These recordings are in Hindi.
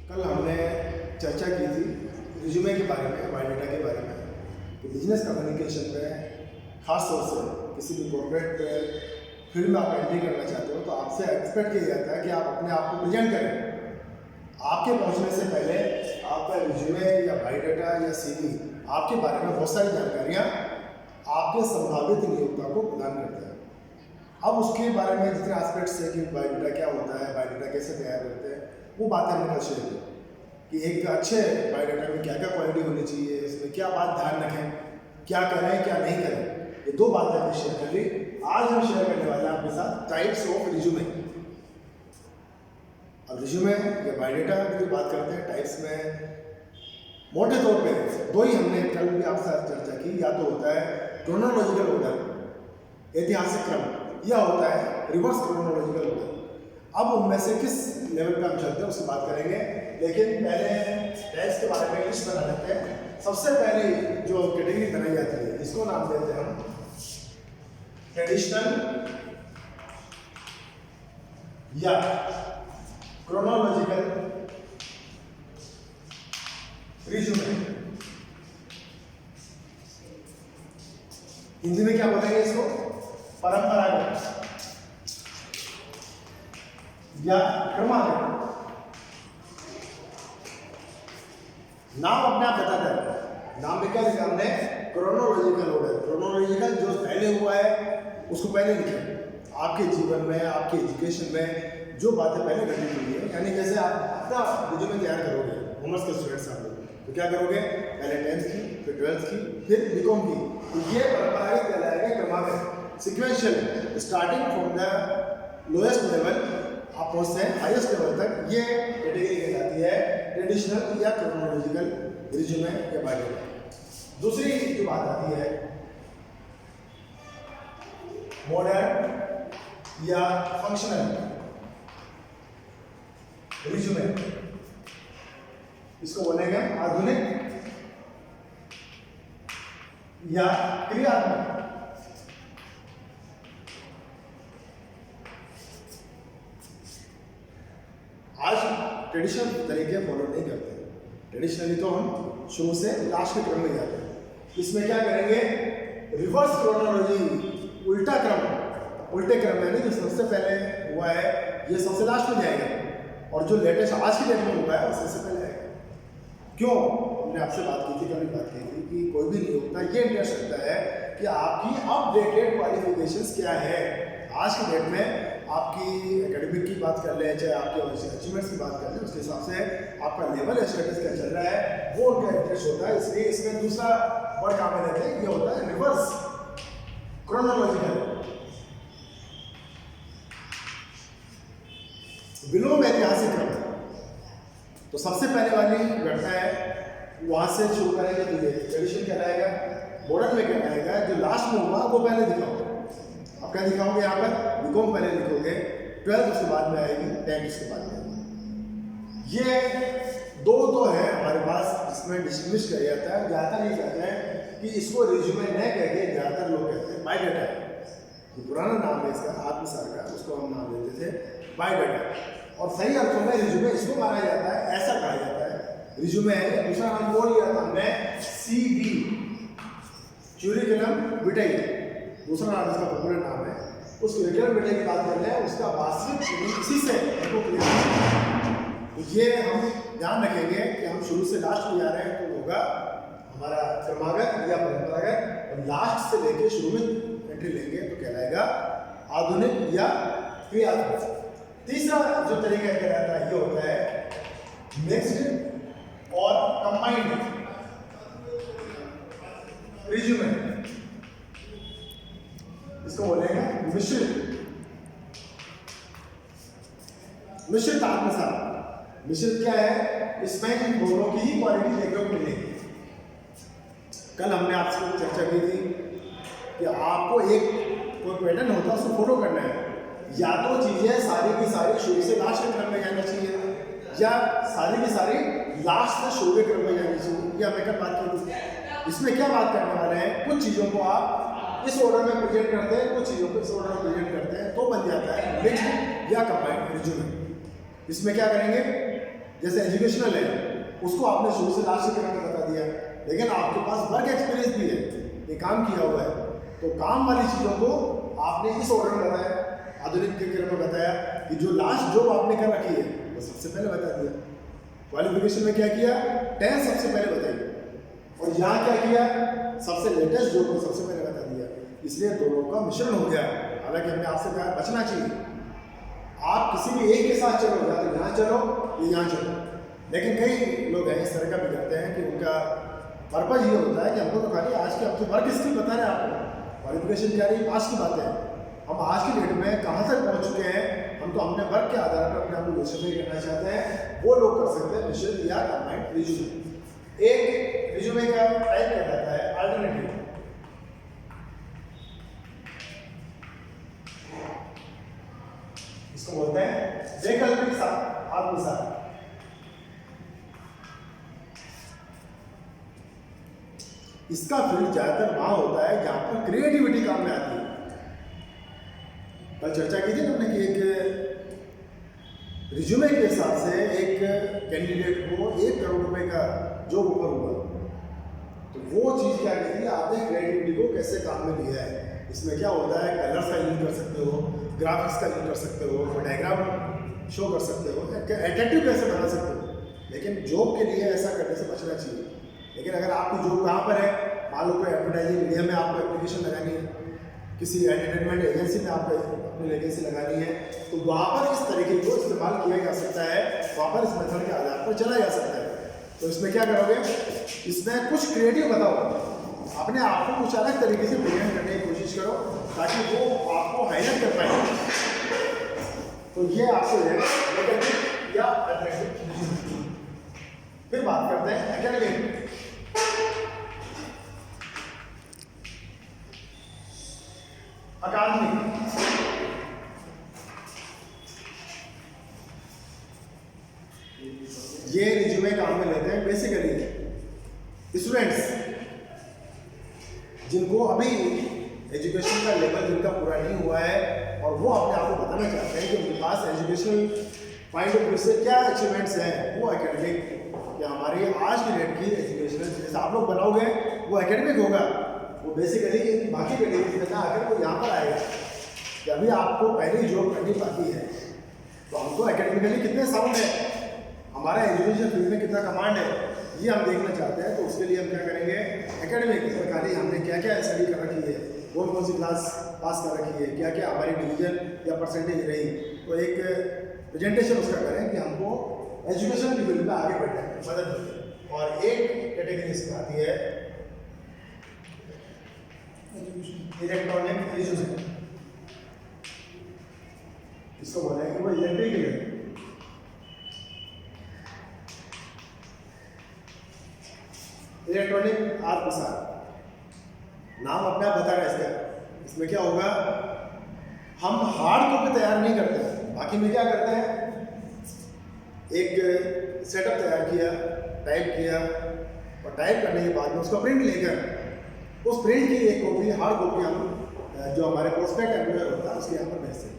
कल हमने चर्चा की थी रिज्यूमे के बारे में, बायोडाटा के बारे में कि बिजनेस कम्युनिकेशन में खास तौर से किसी भी कॉर्पोरेट फील्ड में आप एंट्री करना चाहते हो तो आपसे एक्सपेक्ट किया जाता है कि आप अपने आप को प्रेजेंट करें। आपके पहुंचने से पहले आपका रिज्यूमे या बायोडाटा या सीवी आपके बारे में बहुत सारी जानकारियाँ आपके संभावित नियोक्ता को प्रदान करता है। अब उसके बारे में जितने एस्पेक्ट्स है कि बायोडाटा क्या होता है, बायोडाटा कैसे तैयार करते हैं, वो बातें हमने कल शेयर की कि एक अच्छे बायोडाटा में क्या क्या क्वालिटी होनी चाहिए, इसमें क्या बात ध्यान रखें, क्या करें क्या नहीं करें, ये दो बातें हमने शेयर कर ली। आज हम शेयर करने वाले हैं आपके साथ टाइप्स ऑफ रिज्यूमे। अब रिज्यूमे या बायोडाटा की बात करते हैं टाइप्स में मोटे तौर पे दो ही हमने कल भी आपके साथ चर्चा की। या तो होता है क्रोनोलॉजिकल ऑर्डर, ऐतिहासिक क्रम, या होता है रिवर्स क्रोनोलॉजिकल ऑर्डर। अब उनमें से किस लेवल पे हम चलते हैं उसकी बात करेंगे, लेकिन पहले टाइप्स के बारे में लिस्ट बना लेते हैं। सबसे पहली जो कैटेगरी बनाई जाती है इसको नाम देते हैं हम ट्रेडिशनल या क्रोनोलॉजिकल रिज्यूमे। हिंदी में क्या बोलेंगे इसको? परंपरागत या क्रमागत। नाम अपने आप बताता है, नाम में क्या लिखा हमने? Chronological order. क्रोनोलॉजिकल जो पहले हुआ है उसको पहले लिखें। आपके जीवन में, आपके एजुकेशन में जो बातें पहले घटित हुई है, यानी जैसे आप अपना रिज्यूमे तैयार करोगे, कॉमर्स के स्टूडेंट्स आप लोग, तो क्या करोगे? पहले 10th की, फिर 12th की, फिर बीकॉम की। तो ये परंपरागत कहलाएगा, क्रमागत, sequential, starting from the lowest level आप पहुंचते हैं हाईएस्ट लेवल तक। ये कैटेगरी कहलाती है ट्रेडिशनल या क्रोनोलॉजिकल रिज्यूमे या बायोडाटा। दूसरी जो बात आती है मॉडर्न या फंक्शनल रिज्यूमे। इसको बोलेंगे आधुनिक या क्रियात्मक। आज ट्रेडिशनल तरीके फॉलो नहीं करते। ट्रेडिशनली तो हम शुरू से लास्ट के क्रम में जाते हैं। इसमें क्या करेंगे? रिवर्स क्रोनोलॉजी, उल्टा क्रम। उल्टे क्रम में नहीं, जो सबसे पहले हुआ है ये सबसे लास्ट में जाएगा, और जो लेटेस्ट आज की डेट में हुआ है वो सबसे पहले आएगा। क्यों? हमने आपसे बात की थी, कभी बात की थी कि कोई भी नियोक्ता ये इंटरेस्ट रखता है कि आपकी अपडेटेड क्वालिफिकेशंस क्या है। आज की डेट में आपकी एकेडमिक की बात कर लें, चाहे आपके अचीवमेंट्स की बात कर लें, उसके हिसाब से आपका लेवल स्टेटस क्या चल रहा है वो उनका इंटरेस्ट होता है। इसलिए इसमें दूसरा वर्ड काम में लेते हैं, ये होता है रिवर्स क्रोनोलॉजिकल। विलोम ऐतिहासिक क्रम। तो सबसे पहले वाली घटना है वहां से शुरू करेंगे तो ये ट्रेडिशन कहलाएगा। मॉडर्न में कहलाएगा जो लास्ट में हुआ वो पहले दिखाओ। आप क्या दिखाओगे? यहाँ पर बीकॉम पहले लिखोगे, 12th उसके बाद में आएगी, 10th उसके बाद में आएगी। ये दो तो है हमारे पास जिसमें डिस्टिंग्विश किया जाता है। ज़्यादातर ये कहते हैं कि इसको रिज्यूमे न कहते, ज़्यादातर लोग कहते हैं बायोडाटा। जो पुराना नाम है इसका आत्मसार का, उसको हम नाम देते थे बायोडाटा। और सही अर्थों में रिज्यूमे इसको माना जाता है, ऐसा कहा जाता है रिज्यूमे है। दूसरा नाम बोल लिया था हमने CV, क्यूरिकुलम विटाe, दूसरा नाम इसका पॉपुलर नाम है। उस क्यूरिकुलम विटाe की बात कर रहे हैं, उसका वास्तविक इसी से तो ये हम ध्यान रखेंगे कि हम शुरू से लास्ट में जा रहे हैं तो होगा हमारा क्रमागत या परंपरागत, और लास्ट से लेके शुरू में एंट्री लेंगे तो कहलाएगा आधुनिक या क्रियात्मक। तीसरा जो तरीका कहलाता है ये होता है मिक्स्ड और कंबाइंड रिज्यूमे। इसको बोलेंगे मिश्रित आत्मसात। मिश्रित क्या है? इसमें इन दोनों की ही क्वालिटी देखने को मिलेगी। कल हमने आपसे चर्चा की थी कि आपको एक कोई पैटर्न होता है उसको फॉलो करना है। या तो चीजें सारी की सारी शुरू से लास्ट के क्रम में जाना चाहिए, या सारी की सारी लास्ट से शुरू के क्रम में जानी चाहिए। या मैं कल बात की थी। इसमें क्या बात करने वाले हैं? कुछ चीजों को आप इस ऑर्डर में प्रेजेंट करते हैं, कुछ चीजों को इस ऑर्डर में प्रेजेंट करते हैं, तो बन जाता है मिक्स्ड या कंबाइंड रिज्यूमे। इसमें क्या करेंगे? जैसे एजुकेशनल है, उसको आपने शुरू से लास्ट तक बता दिया, लेकिन आपके पास वर्क एक्सपीरियंस भी है, ये काम किया हुआ है, तो काम वाली चीज़ों को आपने इस ऑर्डर में बताया, आधुनिक के क्रम में बताया कि जो लास्ट जॉब आपने कर रखी है वो सबसे पहले बता दिया। क्वालिफिकेशन में क्या किया, 10 सबसे पहले बताइए, और यहाँ क्या किया, सबसे लेटेस्ट जॉब को सबसे पहले बता दिया। इसलिए दोनों का मिश्रण हो गया। हालांकि हमने आपसे कहा बचना चाहिए, आप किसी भी एक के साथ चलो, या तो यहाँ चलो या यहाँ चलो, लेकिन कई लोग हैं इस तरह का भी करते हैं कि उनका पर्पज ये होता है कि हमको तो खाली आज के, अब तो वर्क स्किल बता रहे हैं आपको, क्वालिफिकेशन क्या रही आज की बात है, हम आज की डेट में कहाँ तक पहुँच चुके हैं, हम तो अपने वर्क के आधार पर अपने आप को जस्टिफाई करना चाहते हैं, वो लोग कर सकते हैं मिश्रित या कंबाइंड रिज्यूमे। एक रिज्यूमे का टाइप क्या रहता है, अल्टरनेटिव, इसको बोलते हैं वैकल्पिक आत्मसात। इसका फील्ड ज्यादातर वहां होता है जहां पर क्रिएटिविटी काम में आती है। कल चर्चा की थी हमने कि एक रिज्यूमे के हिसाब से एक कैंडिडेट को 1 करोड़ रुपए का जॉब ऑफर हुआ, तो वो चीज़ क्या कहती है, आपने क्रिएटिविटी को कैसे काम में लिया है। इसमें क्या होता है, कलर्स का यूज कर सकते हो, ग्राफिक्स का यूज कर सकते हो, डायग्राम शो कर सकते हो, अट्रैक्टिव कैसे बना सकते हो, लेकिन जॉब के लिए ऐसा करने से बचना चाहिए। लेकिन अगर आपकी जॉब कहाँ पर है, मान लो कोई एडवर्टाइजिंग मीडिया में आपको एप्लीकेशन लगानी है, किसी एंटरटेनमेंट एजेंसी में आपको अपनी वैकेंसी लगानी है, तो वहाँ पर इस तरीके को इस्तेमाल किया जा सकता है, वहाँ पर इस मेथड के आधार पर चला जा सकता है। तो इसमें क्या करोगे, इसमें कुछ क्रिएटिव बताओ, अपने आप को कुछ अलग तरीके से प्रेजेंट करने की कोशिश करो ताकि वो आपको हाईलाइट कर पाए। तो ये आपको या अट्रैक्टिव। फिर बात करते हैं एकेडमिक। अकादमिक, ये रिज्यूमे काम में लेते हैं बेसिकली स्टूडेंट्स जिनको अभी एजुकेशन का लेवल जिनका पूरा नहीं हुआ है और वो अपने आप को बताना चाहते हैं कि उनके पास एजुकेशनल पॉइंट ऑफ व्यू से क्या अचीवमेंट्स हैं, वो एकेडमिक या हमारी आज की डेट की एजुकेशनल जैसे आप लोग बनाओगे वो एकेडमिक होगा, वो बेसिकली बाकी कैटेगरी में ना आकर वो यहाँ पर आएगा कि अभी आपको पहली जॉब करनी बाकी है, तो हमको एकेडमिकली कितने साउंड है, हमारा एजुकेशन फील्ड में कितना कमांड है, ये हम देखना चाहते हैं। तो उसके लिए हम क्या करेंगे, एकेडमिक सरकारी हमने क्या क्या स्टडी कर रखी है, कौन सी क्लास पास कर रखी है, क्या क्या हमारी डिवीजन या परसेंटेज रही, तो एक प्रेजेंटेशन उसका करें कि हमको एजुकेशन की फील्ड में आगे बढ़ने में मदद मिले। और एक कैटेगरी इसमें आती है इलेक्ट्रॉनिक रिज्यूमे, इसको बोलेंगे वो इलेक्ट्रिकल है। इलेक्ट्रॉनिक आत्मसात नाम अपने आप बता रहा है इसका। इसमें क्या होगा, हम हार्ड कॉपी तैयार नहीं करते, बाकी में क्या करते हैं, एक सेटअप तैयार किया, टाइप किया और टाइप करने के बाद में उसका प्रिंट लेकर उस प्रिंट की एक कॉपी हार्ड कॉपी हम जो हमारे प्रोस्पेक्ट एम्प्लॉयर होता है उसके यहाँ पर भेजते हैं।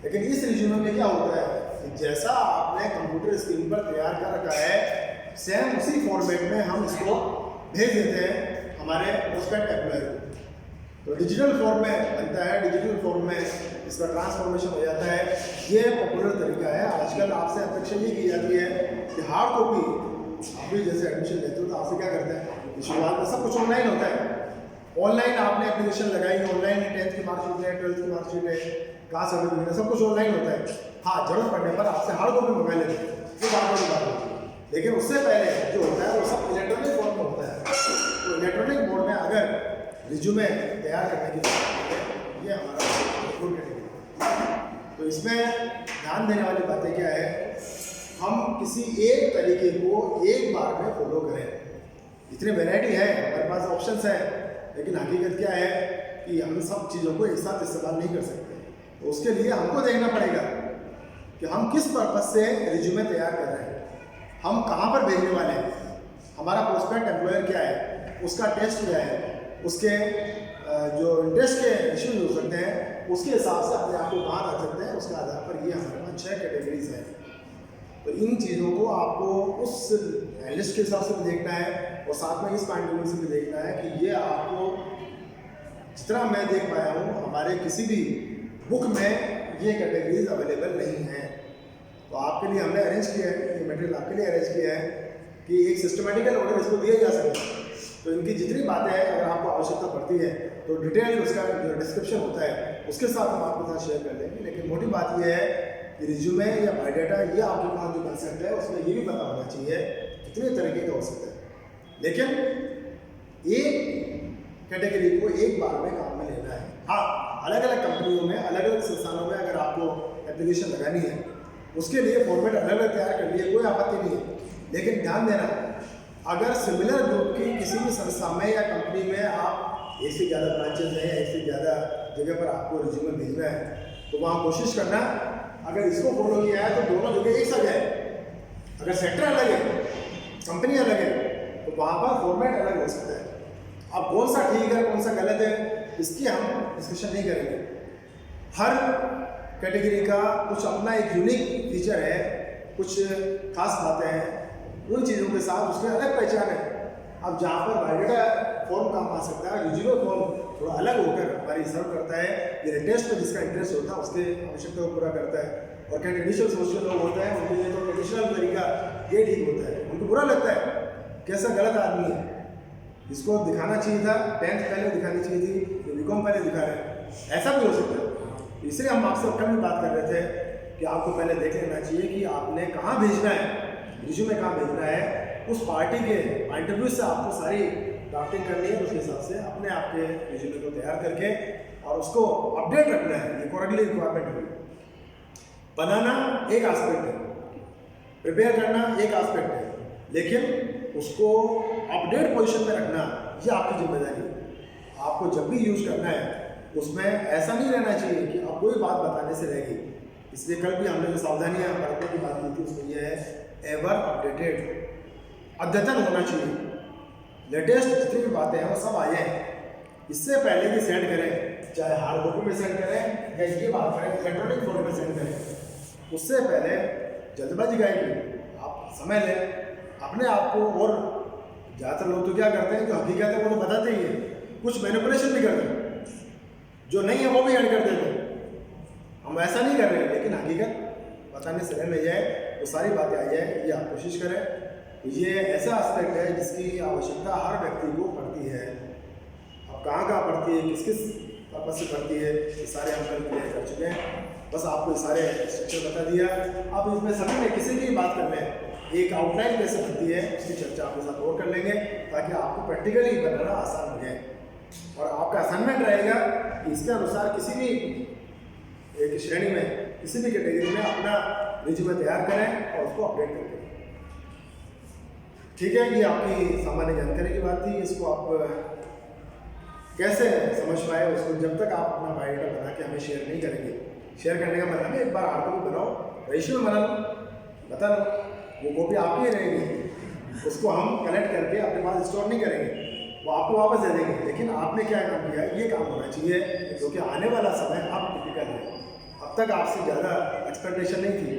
लेकिन इस रिज्यूमे में क्या होता है कि जैसा आपने कंप्यूटर स्क्रीन पर तैयार कर रखा है सेम उसी फॉर्मेट में हम इसको भेज देते हैं हमारे प्रोस्पेक्ट एम्प्लॉयर को। तो डिजिटल फॉर्म में बनता है, डिजिटल फॉर्म में इसका ट्रांसफॉर्मेशन हो जाता है। ये पॉपुलर तरीका है। आजकल आपसे अपेक्षा ये की जाती है कि हार्ड कॉपी आप भी जैसे एडमिशन लेते हो तो आपसे क्या करते हैं, शुरुआत में सब कुछ ऑनलाइन होता है, ऑनलाइन आपने एप्लीकेशन लगाई, ऑनलाइन 10th की मार्कशीट है, 12th की मार्कशीट है, क्लास सर्टिफिकेट है, सब कुछ ऑनलाइन होता है। हाँ, जरूरत पड़ने पर आपसे हार्ड कॉपी मंगा लेते हैं, वो बात होती है। लेकिन उससे पहले जो होता है वो सब इलेक्ट्रॉनिक फॉर्म में होता है। तो इलेक्ट्रॉनिक मोड में अगर रिज्यूमे तैयार करने की बात है, ये हमारा फुल कैटेगरी। तो इसमें ध्यान देने वाली बातें क्या है, हम किसी एक तरीके को एक बार में फॉलो करें। इतनी वैरायटी है हमारे पास, ऑप्शंस है, लेकिन हकीकत क्या है कि हम सब चीज़ों को एक साथ इस्तेमाल नहीं कर सकते। तो उसके लिए हमको देखना पड़ेगा कि हम किस पर्पज से रिज्यूमे तैयार कर रहे हैं, हम कहाँ पर भेजने वाले हैं, हमारा प्रोस्पेक्ट एम्प्लॉयर क्या है, उसका टेस्ट क्या है, उसके जो इंटरेस्ट के इश्यूज हो सकते हैं, उसके हिसाब से अपने आप को कहाँ रख सकते हैं। उसके आधार पर ये हमारे पास 6 कैटेगरीज हैं। तो इन चीज़ों को आपको उस लिस्ट के हिसाब से भी देखना है और साथ में इस पॉइंट ऑफ व्यू से भी देखना है कि ये आपको जितना मैं देख पाया हूँ हमारे किसी भी बुक में ये कैटेगरीज अवेलेबल नहीं है। तो आपके लिए हमने अरेंज किया है, ये मटेरियल आपके लिए अरेंज किया है कि एक सिस्टमेटिकल ऑर्डर इसको दिया जा सके। तो इनकी जितनी बातें हैं अगर आपको आवश्यकता पड़ती है तो डिटेल उसका जो डिस्क्रिप्शन होता है उसके साथ हम आपके साथ शेयर कर देंगे। लेकिन मोटी बात यह है कि रिज्यूमे या बायोडाटा ये आपके पास जो कंसेप्ट है उसमें ये भी पता होना चाहिए कितने तरीके का हो सकता है। लेकिन एक कैटेगरी को एक बार में काम में लेना है। हाँ, अलग अलग कंपनियों में अलग अलग संस्थानों में अगर आपको एप्लीकेशन लगानी है उसके लिए फॉर्मेट अलग अलग तैयार कर लिए, कोई आपत्ति नहीं है। लेकिन ध्यान देना, अगर सिमिलर ग्रुप की किसी भी संस्था में या कंपनी में आप एक से ज़्यादा ब्रांचेज हैं या एक से ज़्यादा जगह पर आपको रिज्यूमे भेजना है तो वहाँ कोशिश करना अगर इसको फॉलो किया है तो दोनों जगह एक साथ जाए। अगर सेक्टर अलग है, कंपनी अलग है, तो वहाँ पर फॉर्मेट अलग हो सकता है। अब कौन सा ठीक है कौन सा गलत है इसकी हम डिस्कशन नहीं करेंगे। हर कैटेगरी का कुछ अपना एक यूनिक फीचर है, कुछ खास बातें हैं, उन चीज़ों के साथ उसमें अलग पहचान है। अब जहाँ पर बायोडाटा फॉर्म काम आ सकता है, रिज्यूमे फॉर्म थोड़ा अलग होकर हमारी सर्व करता है, ये टेस्ट में जिसका इंटरेस्ट होता है उसके आवश्यकता को पूरा करता है। और क्या ट्रेडिशनल सोशल लोग होते हैं उनके लिए तो ट्रेडिशनल तरीका ये ठीक होता है, उनको बुरा लगता है कैसा गलत आदमी है, इसको दिखाना चाहिए था 10th पहले दिखानी चाहिए थी, ये बीकॉम पहले दिखा रहे हैं, ऐसा भी हो सकता है। इसलिए हम आपसे कल भी बात कर रहे थे कि आपको पहले देख लेना चाहिए कि आपने कहाँ भेजना है, रिज्यूमे कहाँ भेजना है। उस पार्टी के इंटरव्यू से आपको सारी ड्राफ्टिंग करनी है, उसके हिसाब से अपने आपके रिज्यूमे को तैयार करके और उसको अपडेट रखना है। ये कोरगली रिक्वायरमेंट है। बनाना एक एस्पेक्ट है, प्रिपेयर करना एक एस्पेक्ट है, लेकिन उसको अपडेट पोजीशन में रखना ये आपकी जिम्मेदारी है। आपको जब भी यूज करना है उसमें ऐसा नहीं रहना चाहिए कि अब कोई बात बताने से रहेगी। इसलिए कल भी हमने जो सावधानियां बरतने की बात की थी उसमें यह है एवर अपडेटेड, अद्यतन होना चाहिए। लेटेस्ट जितनी भी बातें हैं वो सब आ जाए। इससे पहले कि सेंड करें, चाहे हार्ड कॉपी में सेंड करें या ये बात करें इलेक्ट्रॉनिक फॉर्म में सेंड करें, उससे पहले जल्दबाजी का आप समय लें अपने आप को। और ज़्यादातर लोग तो क्या करते हैं, जो हकीकत है वो तो बताते ही है, कुछ मैनिपुलेशन भी करते हैं, जो नहीं है वो भी ऐड कर देते हैं। हम ऐसा नहीं कर रहे हैं, लेकिन हकीकत बताने से रह जाए तो सारी बातें आ जाए, ये आप कोशिश करें। ये ऐसा एस्पेक्ट है जिसकी आवश्यकता हर व्यक्ति को पड़ती है। अब कहाँ कहाँ पड़ती है, किस किस पर्पज से पड़ती है, ये सारे हम कल क्लियर कर चुके हैं। बस आपको ये सारे स्ट्रक्चर बता दिया। अब इसमें सभी में किसी की बात कर लें, एक आउटलाइन कैसे बनती है उसकी चर्चा आपके साथ और कर लेंगे, ताकि आपको प्रैक्टिकली बनाना आसान हो जाए। और आपका असाइनमेंट रहेगा कि इसके अनुसार किसी भी एक श्रेणी में, किसी भी कैटेगरी में अपना रिज्यूमे तैयार करें और उसको अपडेट करके। ठीक है, ये आपकी सामान्य जानकारी की बात थी। इसको आप कैसे समझ पाए उसको जब तक आप अपना बायोडाटा बना के हमें शेयर नहीं करेंगे। शेयर करने का मतलब है एक बार हार्ड कॉपी बनाओ, रेशियो बना लो, बता लो, वो कॉपी आपकी रहेगी, उसको हम कलेक्ट करके अपने पास स्टोर नहीं करेंगे, वो आपको वापस दे देंगे। लेकिन आपने क्या काम किया, ये काम होना चाहिए, क्योंकि आने वाला समय अब टिपिकल है। अब तक आपसे ज़्यादा एक्सपेक्टेशन नहीं थी,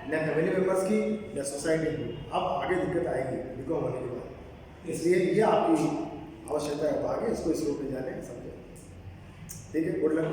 न फैमिली मेम्बर्स की न सोसाइटी की। अब आगे दिक्कत आएगी बीकॉम होने के बाद, इसलिए ये आपकी आवश्यकता है। अब आगे इसको इस रूप में जाने समझे। ठीक है, गुड लक।